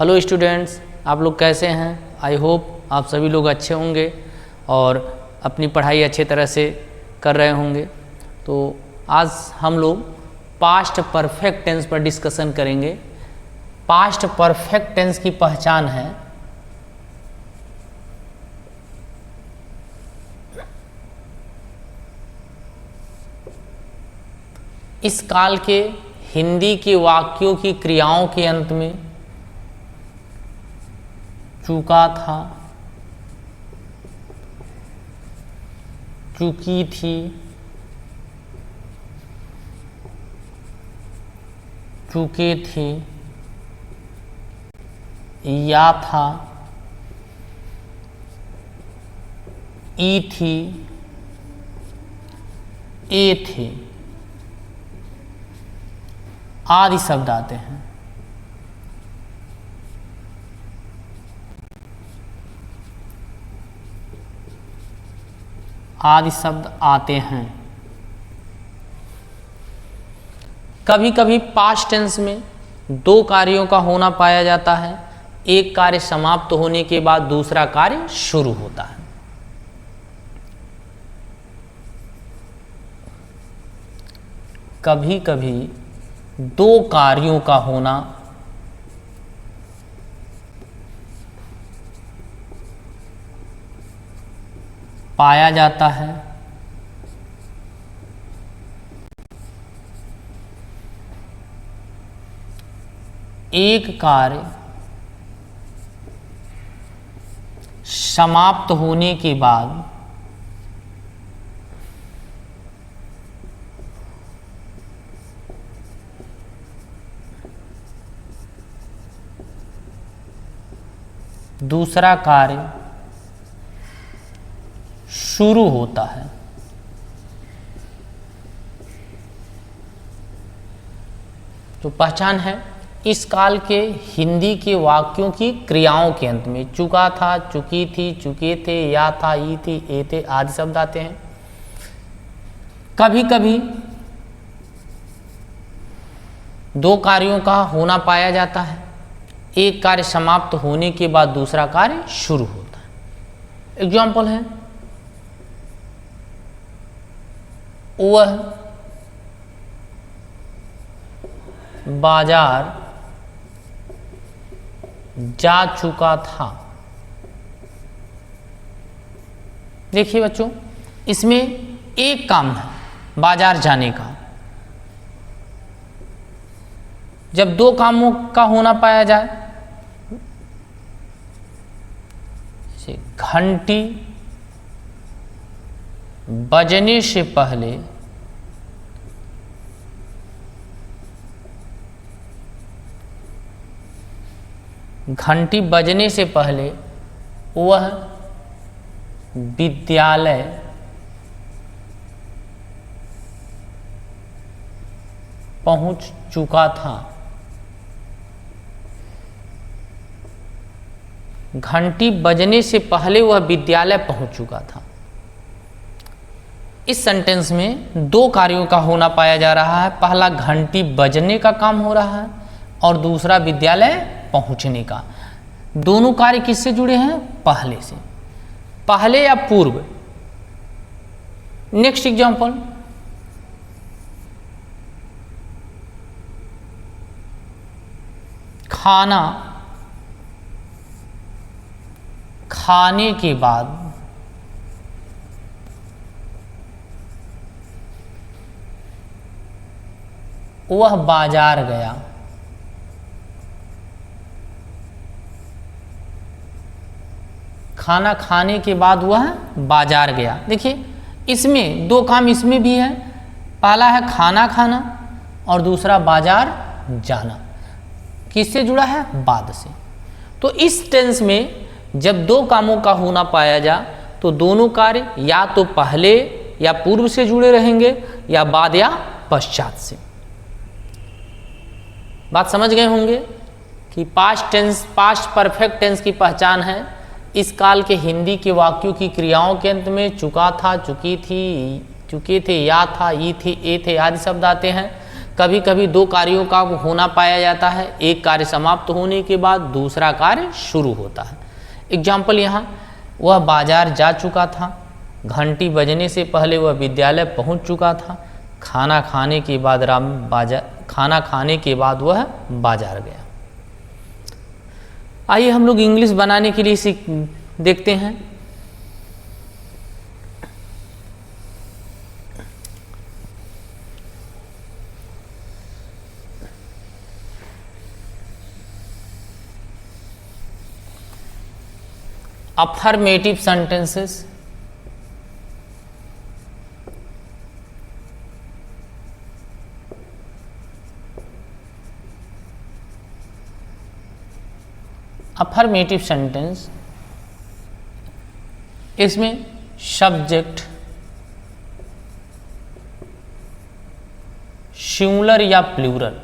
Hello students, आप लोग कैसे हैं? आई होप आप सभी लोग अच्छे होंगे और अपनी पढ़ाई अच्छे तरह से कर रहे होंगे। तो आज हम लोग पास्ट परफेक्ट टेंस पर डिस्कशन करेंगे। पास्ट परफेक्ट टेंस की पहचान है इस काल के हिंदी के वाक्यों की क्रियाओं के अंत में चूका था, चूकी थी, चूके थे, या था, ई थी, ए थे आदि शब्द आते हैं। आदि शब्द आते हैं। कभी कभी पास्ट टेंस में दो कार्यों का होना पाया जाता है। एक कार्य समाप्त होने के बाद दूसरा कार्य शुरू होता है। कभी कभी दो कार्यों का होना पाया जाता है। एक कार्य समाप्त होने के बाद दूसरा कार्य शुरू होता है। तो पहचान है इस काल के हिंदी के वाक्यों की क्रियाओं के अंत में चुका था, चुकी थी, चुके थे, या था, ई थी, ए थे आदि शब्द आते हैं। कभी कभी दो कार्यों का होना पाया जाता है। एक कार्य समाप्त होने के बाद दूसरा कार्य शुरू होता है। एग्जाम्पल है वह बाजार जा चुका था। देखिए बच्चों, इसमें एक काम है बाजार जाने का। जब दो कामों का होना पाया जाए, जैसे घंटी बजने से पहले वह विद्यालय पहुंच चुका था। घंटी बजने से पहले वह विद्यालय पहुंच चुका था। इस सेंटेंस में दो कार्यों का होना पाया जा रहा है। पहला घंटी बजने का काम हो रहा है और दूसरा विद्यालय पहुंचने का। दोनों कार्य किससे जुड़े हैं? पहले से। पहले या पूर्व। नेक्स्ट एग्जांपल, खाना खाने के बाद वह बाजार गया। खाना खाने के बाद वह बाजार गया। देखिए, इसमें दो काम इसमें भी है। पहला है खाना खाना और दूसरा बाजार जाना। किससे जुड़ा है? बाद से। तो इस टेंस में जब दो कामों का होना पाया जा तो दोनों कार्य या तो पहले या पूर्व से जुड़े रहेंगे या बाद या पश्चात से। बात समझ गए होंगे कि past tense, past perfect tense की पहचान है इस काल के हिंदी के वाक्यों की क्रियाओं के अंत में चुका था, चुकी थी, चुके थे, या था, ई थी, ए थे आदि शब्द आते हैं। कभी कभी दो कार्यों का होना पाया जाता है, एक कार्य समाप्त होने के बाद दूसरा कार्य शुरू होता है। एग्जाम्पल यहाँ, वह बाजार जा चुका था, घंटी बजने से पहले वह विद्यालय पहुँच चुका था, खाना खाने के बाद वह बाजार गया। आइए हम लोग इंग्लिश बनाने के लिए देखते हैं। अफर्मेटिव सेंटेंसेस, अफर्मेटिव सेंटेंस, इसमें सब्जेक्ट सिंगुलर या प्लूरल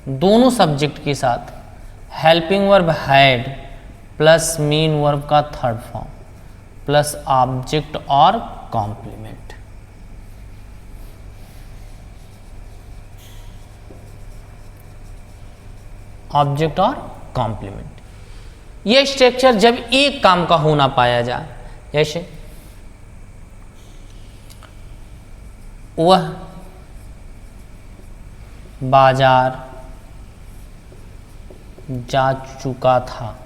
दोनों सब्जेक्ट के साथ helping verb had plus main verb का थर्ड फॉर्म प्लस ऑब्जेक्ट और कॉम्प्लीमेंट। ऑब्जेक्ट और कॉम्प्लीमेंट, यह स्ट्रक्चर जब एक काम का होना पाया जाए, जैसे वह बाजार जा चुका था,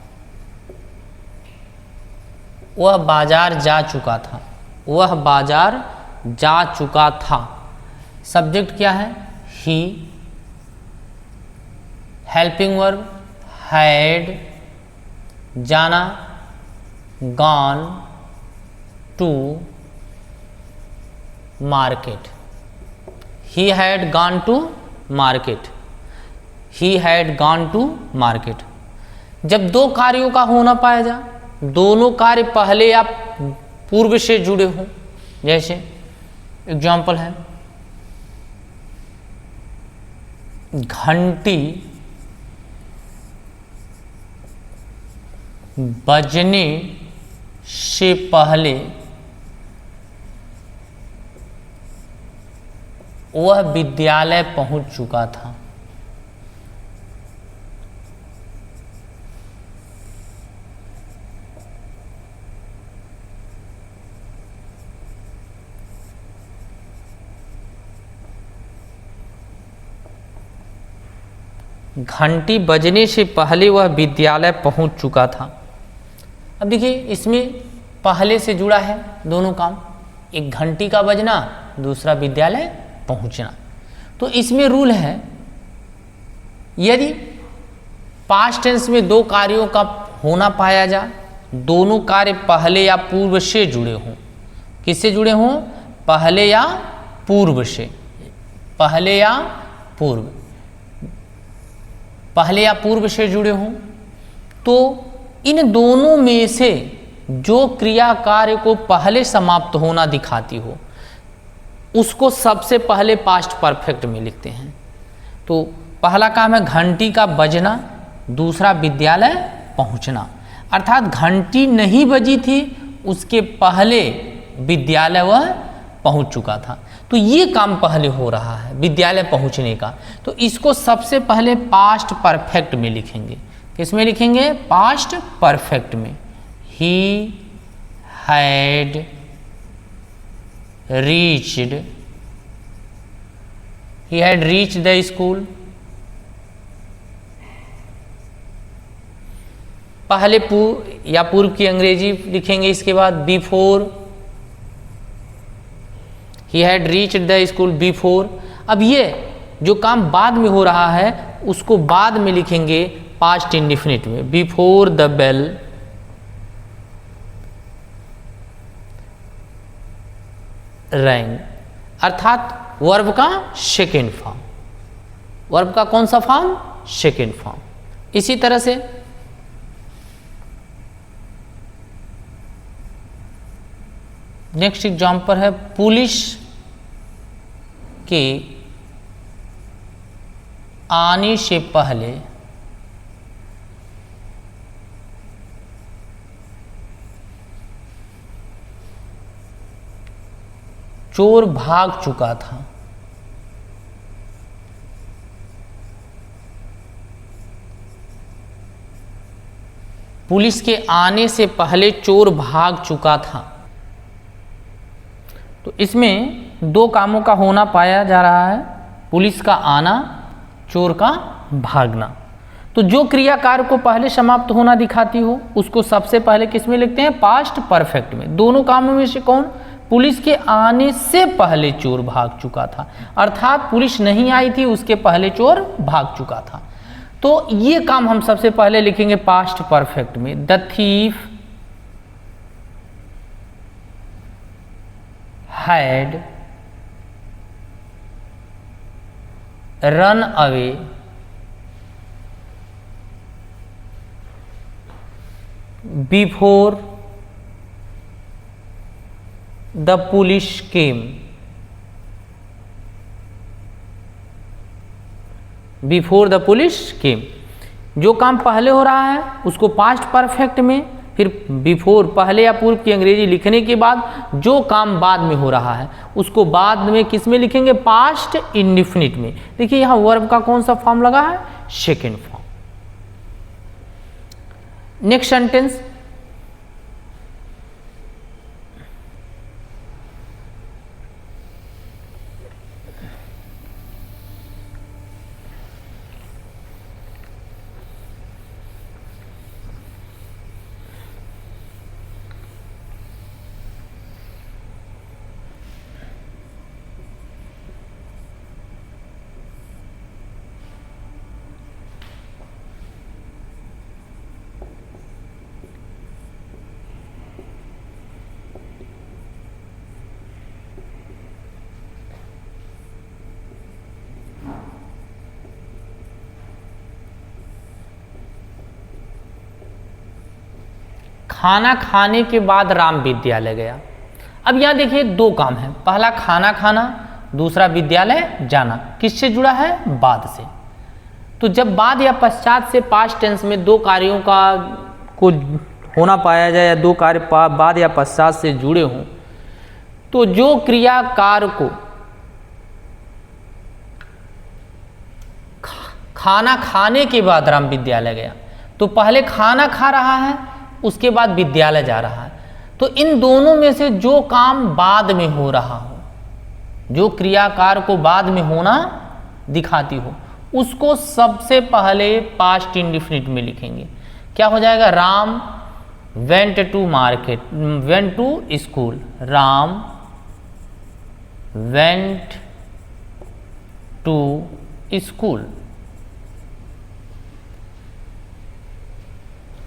वह बाजार जा चुका था, वह बाजार जा चुका था। सब्जेक्ट क्या है? ही, हेल्पिंग वर्ब हैड, जाना gone to market. He had gone to market, he had gone to market. जब दो कार्यों का होना पाया जाए, दोनों कार्य पहले या पूर्व से जुड़े हों, जैसे एग्जाम्पल है घंटी बजने से पहले वह विद्यालय पहुंच चुका था। घंटी बजने से पहले वह विद्यालय पहुंच चुका था। अब देखिए इसमें पहले से जुड़ा है दोनों काम, एक घंटी का बजना, दूसरा विद्यालय पहुंचना। तो इसमें रूल है, यदि पास्ट टेंस में दो कार्यों का होना पाया जाए, दोनों कार्य पहले या पूर्व से जुड़े हों। किससे जुड़े हों? पहले या पूर्व से, पहले या पूर्व, पहले या पूर्व से जुड़े हों, तो इन दोनों में से जो क्रिया कार्य को पहले समाप्त होना दिखाती हो उसको सबसे पहले पास्ट परफेक्ट में लिखते हैं। तो पहला काम है घंटी का बजना, दूसरा विद्यालय पहुंचना। अर्थात घंटी नहीं बजी थी, उसके पहले विद्यालय वह पहुंच चुका था। तो ये काम पहले हो रहा है विद्यालय पहुंचने का, तो इसको सबसे पहले पास्ट परफेक्ट में लिखेंगे। किस में लिखेंगे? पास्ट परफेक्ट में। He had reached, he had reached the school. पहले पूर्व की अंग्रेजी लिखेंगे, इसके बाद before, he had reached the school before. अब ये जो काम बाद में हो रहा है उसको बाद में लिखेंगे पास्ट इंडेफिनिट में, बिफोर द बेल रैंग। अर्थात वर्ब का सेकेंड फॉर्म, वर्ब का कौन सा फॉर्म? Second form. इसी तरह से नेक्स्ट एग्जाम्पल है पुलिस के आने से पहले चोर भाग चुका था। पुलिस के आने से पहले चोर भाग चुका था। तो इसमें दो कामों का होना पाया जा रहा है, पुलिस का आना, चोर का भागना। तो जो क्रिया कार्य को पहले समाप्त होना दिखाती हो उसको सबसे पहले किस में लिखते हैं? पास्ट परफेक्ट में। दोनों कामों में से कौन? पुलिस के आने से पहले चोर भाग चुका था, अर्थात पुलिस नहीं आई थी उसके पहले चोर भाग चुका था। तो ये काम हम सबसे पहले लिखेंगे पास्ट परफेक्ट में। The thief had run away before the police came. Before the police केम, जो काम पहले हो रहा है उसको पास्ट परफेक्ट में, फिर बिफोर पहले या पूर्व की अंग्रेजी लिखने के बाद जो काम बाद में हो रहा है उसको बाद में किस में लिखेंगे? पास्ट इंडिफिनिट में। देखिए यहाँ वर्ब का कौन सा फॉर्म लगा है? Second form. नेक्स्ट सेंटेंस, खाना खाने के बाद राम विद्यालय गया। अब यहाँ देखिए दो काम है, पहला खाना खाना, दूसरा विद्यालय जाना। किससे जुड़ा है? बाद से। तो जब बाद या पश्चात से पास्ट टेंस में दो कार्यों का को होना पाया जाए या दो कार्य बाद या पश्चात से जुड़े हों, तो जो क्रियाकार को खाना खाने के बाद राम विद्यालय गया, तो पहले खाना खा रहा है उसके बाद विद्यालय जा रहा है। तो इन दोनों में से जो काम बाद में हो रहा हो, जो क्रियाकार को बाद में होना दिखाती हो, उसको सबसे पहले पास्ट इंडिफिनिट में लिखेंगे। क्या हो जाएगा? Ram went to market, went to school. Ram went to school.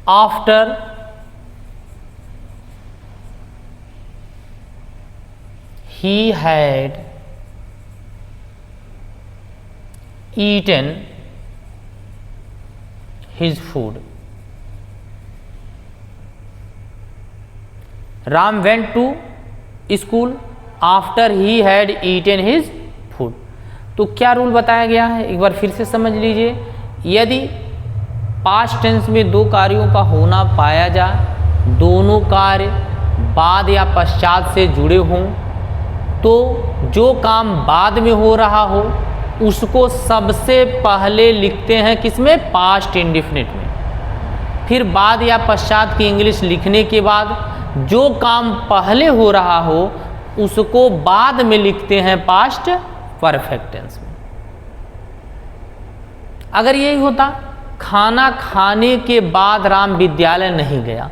After he had eaten his food. Ram went to school after he had eaten his food. तो क्या रूल बताया गया है एक बार फिर से समझ लीजिए। यदि पास्ट टेंस में दो कार्यों का होना पाया जाए, दोनों कार्य बाद या पश्चात से जुड़े हों, तो जो काम बाद में हो रहा हो उसको सबसे पहले लिखते हैं किसमें? पास्ट इंडिफिनिट में। फिर बाद या पश्चात की इंग्लिश लिखने के बाद जो काम पहले हो रहा हो उसको बाद में लिखते हैं पास्ट परफेक्ट टेंस में। अगर यही होता खाना खाने के बाद राम विद्यालय नहीं गया,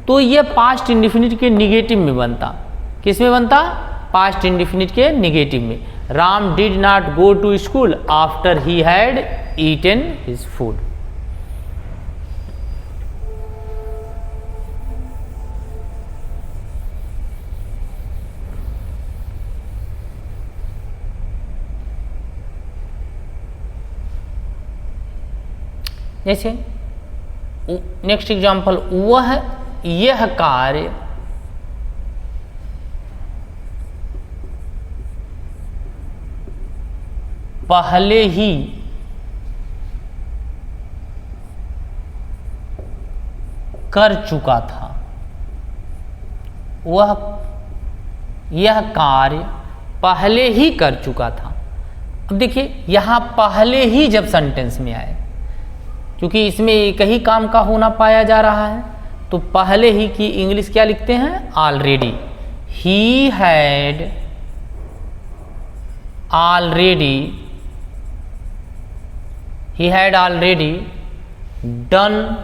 तो यह पास्ट इंडिफिनिट के निगेटिव में बनता। किस में बनता? पास्ट इंडिफिनिट के निगेटिव में। Ram did not go to school after he had eaten his food. जैसे नेक्स्ट एग्जांपल, वह यह कार्य पहले ही कर चुका था। वह यह कार्य पहले ही कर चुका था। अब देखिए यहां पहले ही जब सेंटेंस में आए, क्योंकि इसमें एक ही काम का होना पाया जा रहा है, तो पहले ही की इंग्लिश क्या लिखते हैं? Already. He had already done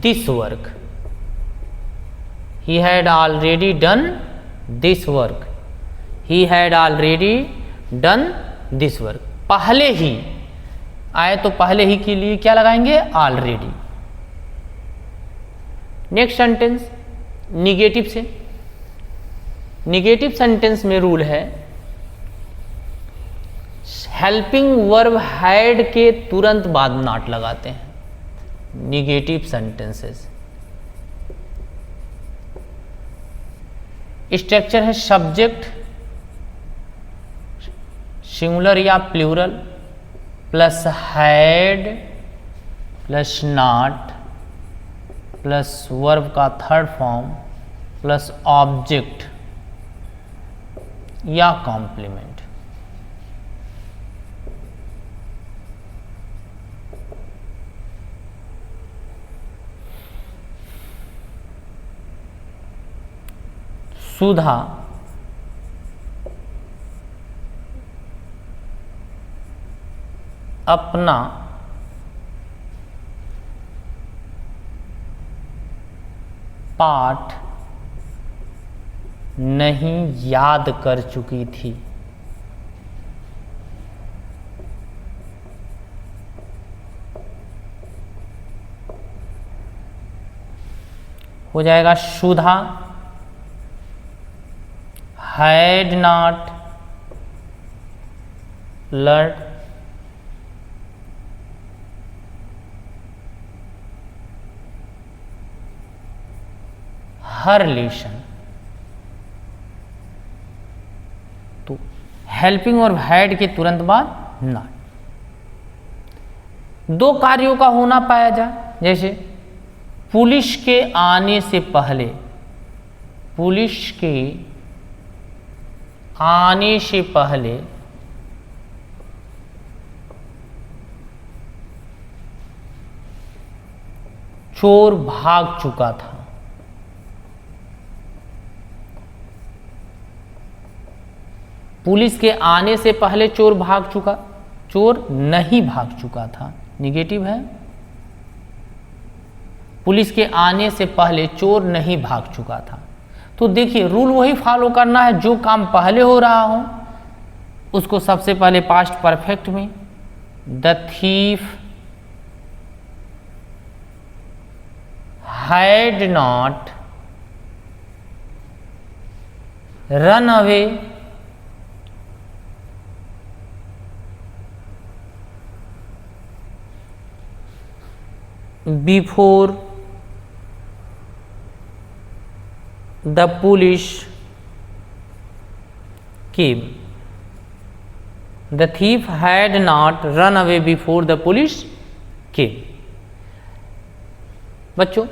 this work. He had already done this work. He had already done this work. पहले ही आए तो पहले ही के लिए क्या लगाएंगे? ऑलरेडी। नेक्स्ट सेंटेंस निगेटिव से। निगेटिव सेंटेंस में रूल है हेल्पिंग वर्ब हैड के तुरंत बाद नॉट लगाते हैं। निगेटिव सेंटेंसेस स्ट्रक्चर है सब्जेक्ट सिंगुलर या plural plus had plus not plus verb का थर्ड फॉर्म प्लस ऑब्जेक्ट या कॉम्प्लीमेंट। सुधा अपना पाठ नहीं याद कर चुकी थी। हो जाएगा Sudha had not learned her lesson। तो हेल्पिंग और हैड के तुरंत बाद नॉट। दो कार्यों का होना पाया जाए, जैसे पुलिस के आने से पहले, पुलिस के आने से पहले चोर भाग चुका था। पुलिस के आने से पहले चोर नहीं भाग चुका था, निगेटिव है। पुलिस के आने से पहले चोर नहीं भाग चुका था। तो देखिए रूल वही फॉलो करना है, जो काम पहले हो रहा हो उसको सबसे पहले पास्ट परफेक्ट में the thief had not run away before the police came। The thief had not run away before the police came। बच्चों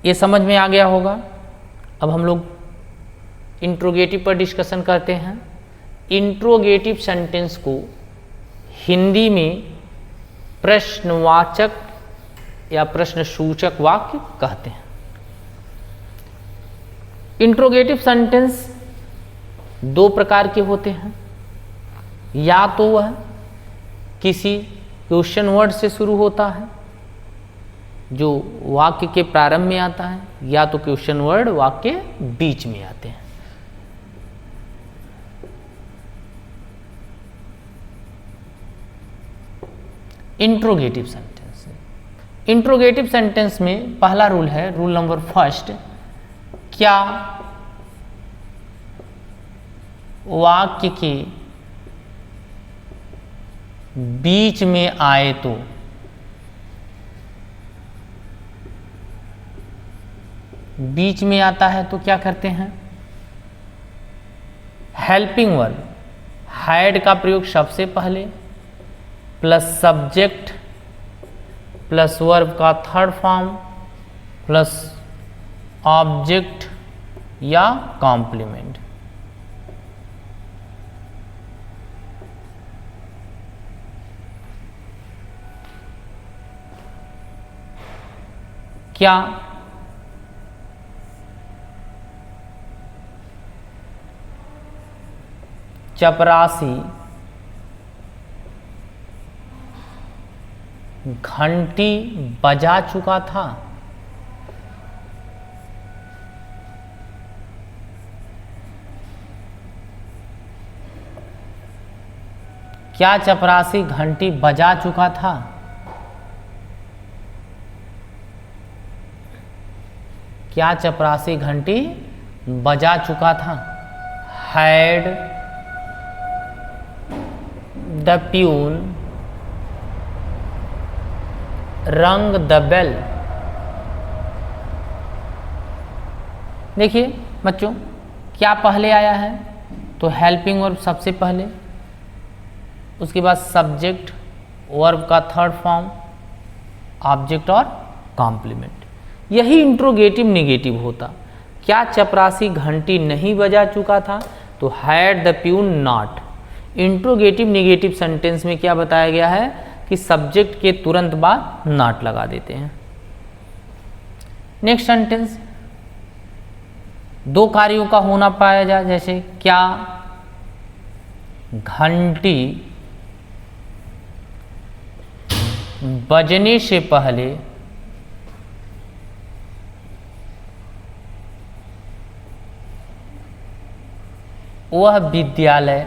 ये समझ में आ गया होगा। अब हम लोग इंट्रोगेटिव पर डिस्कशन करते हैं। इंट्रोगेटिव सेंटेंस को हिंदी में प्रश्नवाचक या प्रश्नसूचक वाक्य कहते हैं। इंट्रोगेटिव सेंटेंस दो प्रकार के होते हैं, या तो वह किसी क्वेश्चन वर्ड से शुरू होता है जो वाक्य के प्रारंभ में आता है, या तो क्वेश्चन वर्ड वाक्य के बीच में आते हैं। इंट्रोगेटिव सेंटेंस, इंट्रोगेटिव सेंटेंस में पहला रूल है, रूल नंबर फर्स्ट, क्या वाक्य के बीच में आए तो बीच में आता है तो क्या करते हैं? हेल्पिंग वर्ब हैड का प्रयोग सबसे पहले प्लस सब्जेक्ट प्लस वर्ब का थर्ड फॉर्म प्लस ऑब्जेक्ट या कॉम्प्लीमेंट। क्या चपरासी घंटी बजा चुका था? क्या चपरासी घंटी बजा चुका था? क्या चपरासी घंटी बजा चुका था? हैड द प्यून रंग द बेल? देखिए बच्चों, क्या पहले आया है? तो हेल्पिंग वर्ब सबसे पहले, उसके बाद सब्जेक्ट, वर्ब का थर्ड फॉर्म, ऑब्जेक्ट और कॉम्प्लीमेंट। यही इंट्रोगेटिव नेगेटिव होता। क्या चपरासी घंटी नहीं बजा चुका था? तो had the peon not. Interrogative negative sentence में क्या बताया गया है कि सब्जेक्ट के तुरंत बाद नॉट लगा देते हैं। नेक्स्ट सेंटेंस, दो कार्यों का होना पाया जाए, जैसे क्या घंटी बजने से पहले वह विद्यालय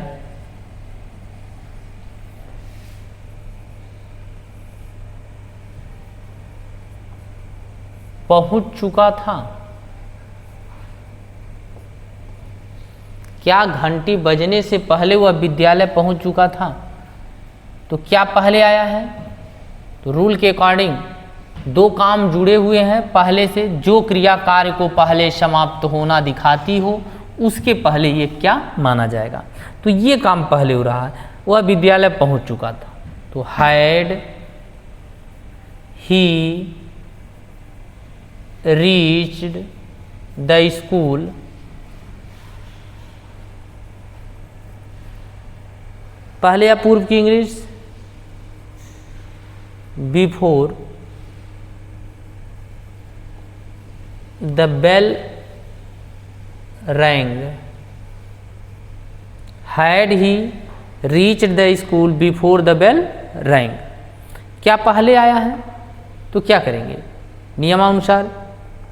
पहुंच चुका था? क्या घंटी बजने से पहले वह विद्यालय पहुंच चुका था? तो क्या पहले आया है? तो रूल के अकॉर्डिंग दो काम जुड़े हुए हैं पहले से, जो क्रिया कार्य को पहले समाप्त होना दिखाती हो उसके पहले ये क्या माना जाएगा? तो ये काम पहले हो रहा है, वह विद्यालय पहुंच चुका था। तो had he reached the school पहले या पूर्व की English, before the bell rang. Had he reached the school before the bell rang. क्या पहले आया है? तो क्या करेंगे? नियमानुसार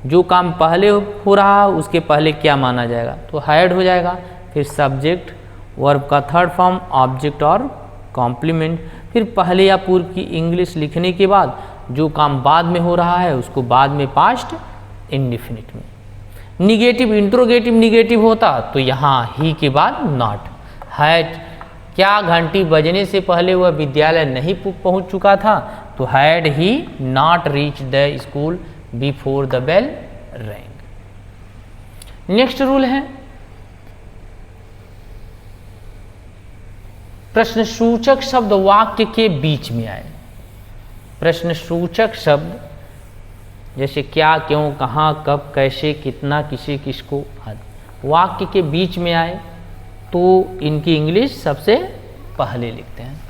जो काम पहले हो रहा है उसके पहले क्या माना जाएगा? तो हैड हो जाएगा, फिर सब्जेक्ट, वर्ब का थर्ड फॉर्म, ऑब्जेक्ट और कॉम्प्लीमेंट। फिर पहले या पूर्व की इंग्लिश लिखने के बाद जो काम बाद में हो रहा है उसको बाद में पास्ट इंडिफिनिट में। निगेटिव इंट्रोगेटिव निगेटिव होता तो यहाँ ही के बाद नॉट। हैड, क्या घंटी बजने से पहले वह विद्यालय नहीं पहुंच चुका था? तो had he not reach the school before the bell rang. Next rule है, प्रश्नसूचक शब्द वाक्य के बीच में आए। प्रश्नसूचक शब्द जैसे क्या, क्यों, कहाँ, कब, कैसे, कितना, किसे, किसको आदि वाक्य के बीच में आए तो इनकी इंग्लिश सबसे पहले लिखते हैं।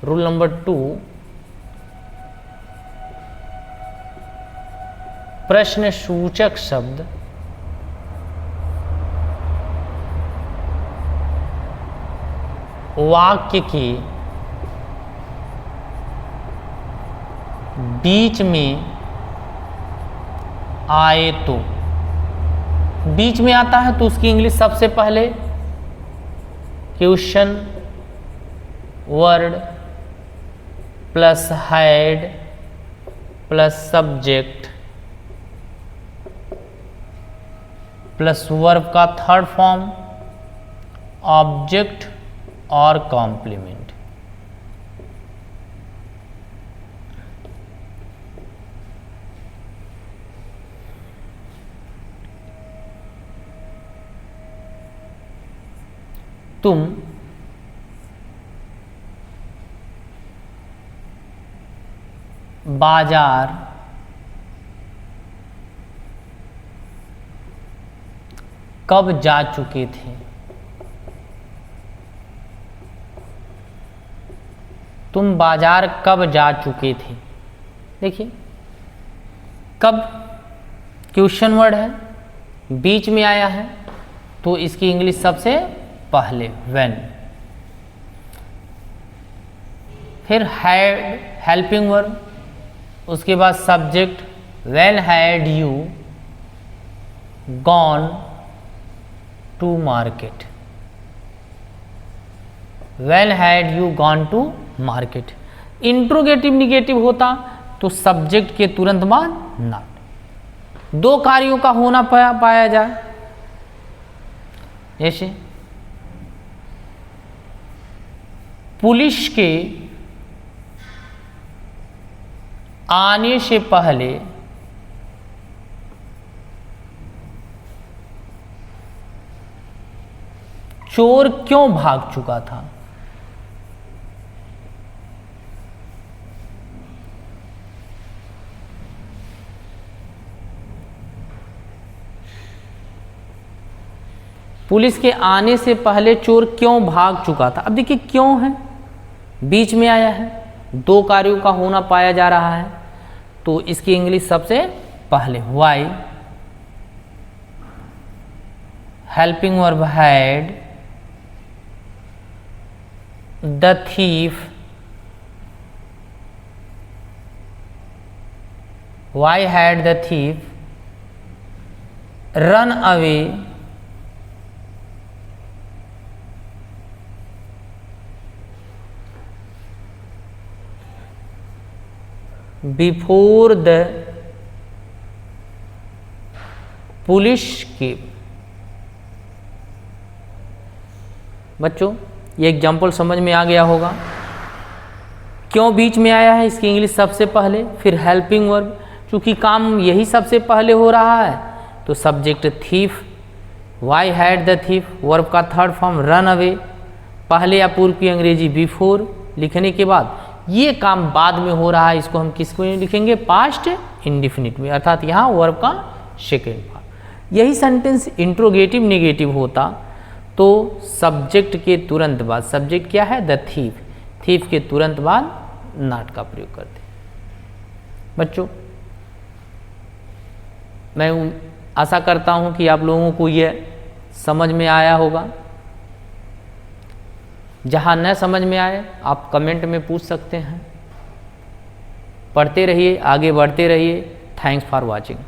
रूल नंबर 2, प्रश्नसूचक शब्द वाक्य के बीच में आए तो, बीच में आता है तो उसकी इंग्लिश सबसे पहले question word plus had plus subject plus verb का थर्ड फॉर्म, ऑब्जेक्ट और कॉम्प्लीमेंट। तुम बाजार कब जा चुके थे? तुम बाजार कब जा चुके थे? देखिए कब क्वेश्चन वर्ड है, बीच में आया है, तो इसकी इंग्लिश सबसे पहले व्हेन। फिर हैड हेल्पिंग वर्ब, उसके बाद subject when had you gone to market, when had you gone to market. Interrogative negative होता तो सब्जेक्ट के तुरंत बाद नॉट। दो कार्यों का होना पाया जाए, जैसे पुलिस के आने से पहले चोर क्यों भाग चुका था? पुलिस के आने से पहले चोर क्यों भाग चुका था? अब देखिए क्यों है, बीच में आया है, दो कार्यों का होना पाया जा रहा है, तो इसकी इंग्लिश सबसे पहले why, helping verb had, the thief, why had the thief run away, before the police came. बच्चों ये एग्जाम्पल समझ में आ गया होगा। क्यों बीच में आया है, इसकी इंग्लिश सबसे पहले, फिर हेल्पिंग वर्ब, चूंकि काम यही सबसे पहले हो रहा है तो subject thief, why had the thief, verb का थर्ड फॉर्म रन अवे, पहले या पूर्व की अंग्रेजी बिफोर लिखने के बाद ये काम बाद में हो रहा है, इसको हम किसको लिखेंगे, पास्ट इंडिफिनिट में, अर्थात यहाँ वर्ब का सेकेंड पार्ट। यही सेंटेंस इंट्रोगेटिव नेगेटिव होता तो सब्जेक्ट के तुरंत बाद, सब्जेक्ट क्या है, द थीफ, थीफ के तुरंत बाद नॉट का प्रयोग करते। बच्चों मैं आशा करता हूँ कि आप लोगों को यह समझ में आया होगा। जहाँ न समझ में आए आप कमेंट में पूछ सकते हैं। पढ़ते रहिए, आगे बढ़ते रहिए। Thanks for watching.